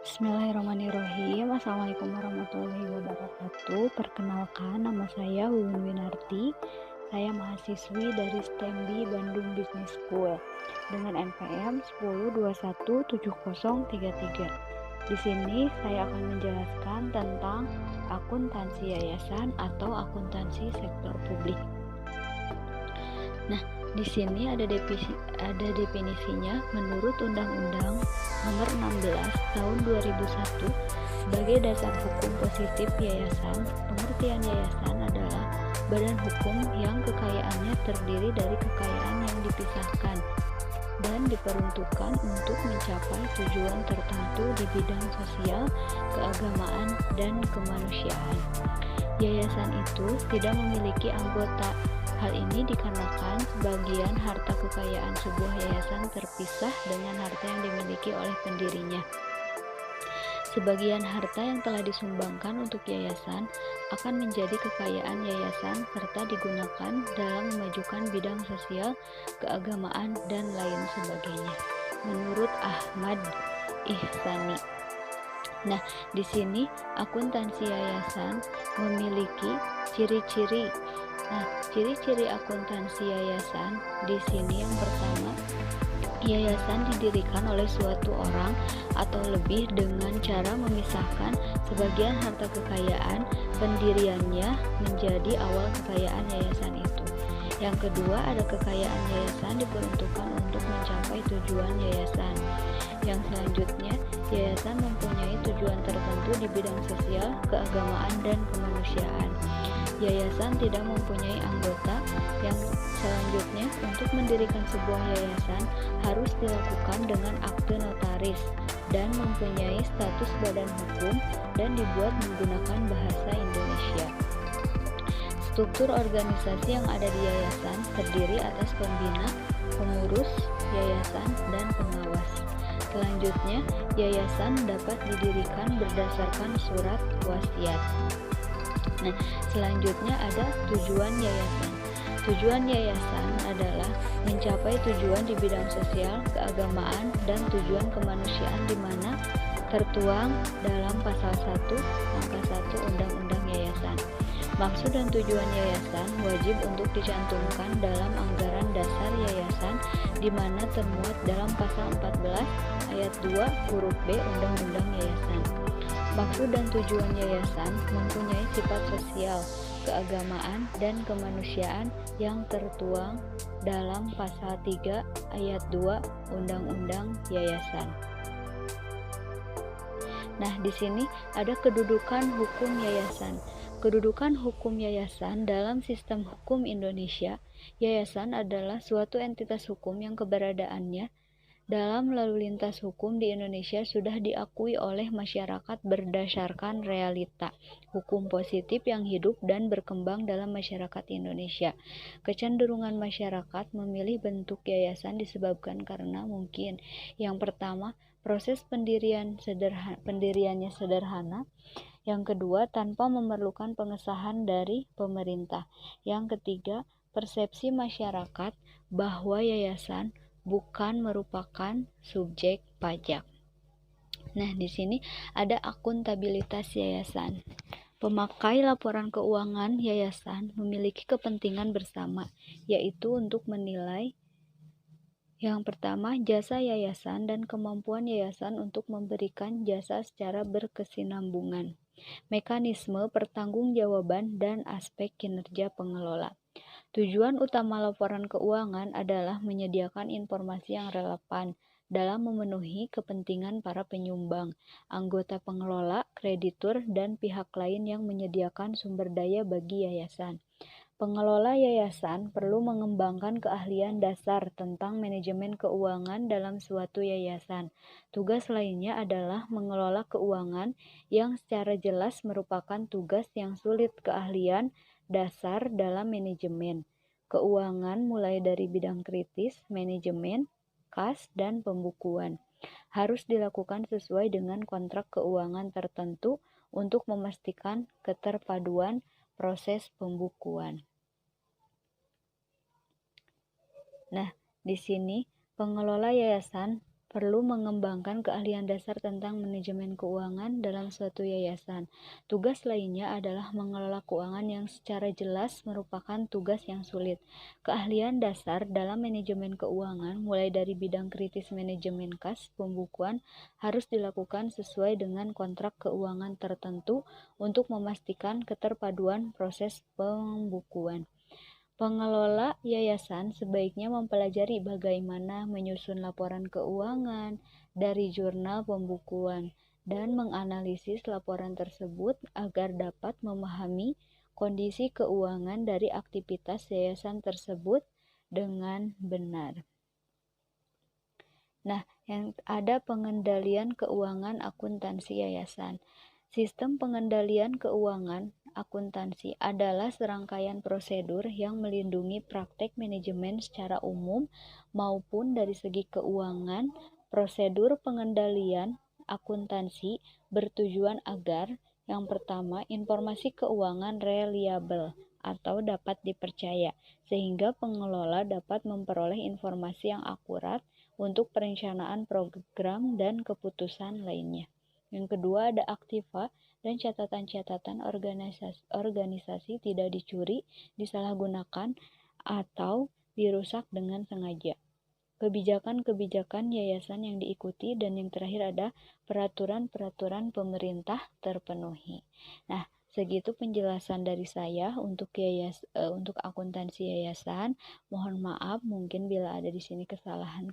Bismillahirrahmanirrahim. Assalamualaikum warahmatullahi wabarakatuh. Perkenalkan, nama saya Wiwin Winarti. Saya mahasiswi dari STEMBI Bandung Business School dengan NPM 10217033. Di sini saya akan menjelaskan tentang akuntansi yayasan atau akuntansi sektor publik. Nah, di sini ada definisinya menurut Undang-Undang Nomor 16 Tahun 2001 sebagai dasar hukum positif yayasan. Pengertian yayasan adalah badan hukum yang kekayaannya terdiri dari kekayaan yang dipisahkan dan diperuntukkan untuk mencapai tujuan tertentu di bidang sosial, keagamaan, dan kemanusiaan. Yayasan itu tidak memiliki anggota. Hal ini dikarenakan sebagian harta kekayaan sebuah yayasan terpisah dengan harta yang dimiliki oleh pendirinya. Sebagian harta yang telah disumbangkan untuk yayasan akan menjadi kekayaan yayasan serta digunakan dalam memajukan bidang sosial, keagamaan, dan lain sebagainya. Menurut Ahmad Ihsani. Nah, di sini akuntansi yayasan memiliki ciri-ciri. Nah, ciri-ciri akuntansi yayasan di sini yang pertama, yayasan didirikan oleh suatu orang atau lebih dengan cara memisahkan sebagian harta kekayaan pendiriannya menjadi awal kekayaan yayasan itu. Yang kedua, ada kekayaan yayasan diperuntukkan untuk mencapai tujuan yayasan. Yang selanjutnya, yayasan mempunyai tujuan tertentu di bidang sosial, keagamaan, dan kemanusiaan. Yayasan tidak mempunyai anggota. Yang selanjutnya, untuk mendirikan sebuah yayasan harus dilakukan dengan akte notaris dan mempunyai status badan hukum dan dibuat menggunakan bahasa Indonesia. Struktur organisasi yang ada di yayasan terdiri atas pembina, pengurus yayasan, dan pengawas. Selanjutnya, yayasan dapat didirikan berdasarkan surat wasiat. Nah, selanjutnya ada tujuan yayasan. Tujuan yayasan adalah mencapai tujuan di bidang sosial, keagamaan, dan tujuan kemanusiaan di mana tertuang dalam pasal 1 angka 1 Undang-Undang Yayasan. Maksud dan tujuan yayasan wajib untuk dicantumkan dalam anggaran dasar yayasan di mana termuat dalam pasal 14 ayat 2 huruf B Undang-Undang Yayasan. Maksud dan tujuan yayasan mempunyai sifat sosial, keagamaan, dan kemanusiaan yang tertuang dalam pasal 3 ayat 2 Undang-Undang Yayasan. Nah, di sini ada kedudukan hukum yayasan. Kedudukan hukum yayasan dalam sistem hukum Indonesia, yayasan adalah suatu entitas hukum yang keberadaannya dalam lalu lintas hukum di Indonesia sudah diakui oleh masyarakat berdasarkan realita hukum positif yang hidup dan berkembang dalam masyarakat Indonesia. Kecenderungan masyarakat memilih bentuk yayasan disebabkan karena mungkin yang pertama, proses pendiriannya sederhana. Yang kedua, tanpa memerlukan pengesahan dari pemerintah. Yang ketiga, persepsi masyarakat bahwa yayasan bukan merupakan subjek pajak. Nah, di sini ada akuntabilitas yayasan. Pemakai laporan keuangan yayasan memiliki kepentingan bersama, yaitu untuk menilai yang pertama, jasa yayasan dan kemampuan yayasan untuk memberikan jasa secara berkesinambungan. Mekanisme pertanggungjawaban dan aspek kinerja pengelola. Tujuan utama laporan keuangan adalah menyediakan informasi yang relevan dalam memenuhi kepentingan para penyumbang, anggota pengelola, kreditur, dan pihak lain yang menyediakan sumber daya bagi yayasan. Pengelola yayasan perlu mengembangkan keahlian dasar tentang manajemen keuangan dalam suatu yayasan. Tugas lainnya adalah mengelola keuangan yang secara jelas merupakan tugas yang sulit keahlian dasar dalam manajemen keuangan mulai dari bidang kritis, manajemen, kas, dan pembukuan. Harus dilakukan sesuai dengan kontrak keuangan tertentu untuk memastikan keterpaduan proses pembukuan. Nah, di sini pengelola yayasan perlu mengembangkan keahlian dasar tentang manajemen keuangan dalam suatu yayasan. Tugas lainnya adalah mengelola keuangan yang secara jelas merupakan tugas yang sulit. Keahlian dasar dalam manajemen keuangan, mulai dari bidang kritis manajemen kas, pembukuan, harus dilakukan sesuai dengan kontrak keuangan tertentu untuk memastikan keterpaduan proses pembukuan. Pengelola yayasan sebaiknya mempelajari bagaimana menyusun laporan keuangan dari jurnal pembukuan dan menganalisis laporan tersebut agar dapat memahami kondisi keuangan dari aktivitas yayasan tersebut dengan benar. Nah, yang ada pengendalian keuangan akuntansi yayasan. Sistem pengendalian keuangan akuntansi adalah serangkaian prosedur yang melindungi praktek manajemen secara umum maupun dari segi keuangan. Prosedur pengendalian akuntansi bertujuan agar yang pertama, informasi keuangan reliabel atau dapat dipercaya, sehingga pengelola dapat memperoleh informasi yang akurat untuk perencanaan program dan keputusan lainnya. Yang kedua, ada aktiva dan catatan-catatan organisasi tidak dicuri, disalahgunakan, atau dirusak dengan sengaja. Kebijakan-kebijakan yayasan yang diikuti, dan yang terakhir ada peraturan-peraturan pemerintah terpenuhi. Nah, segitu penjelasan dari saya untuk akuntansi yayasan. Mohon maaf mungkin bila ada di sini kesalahan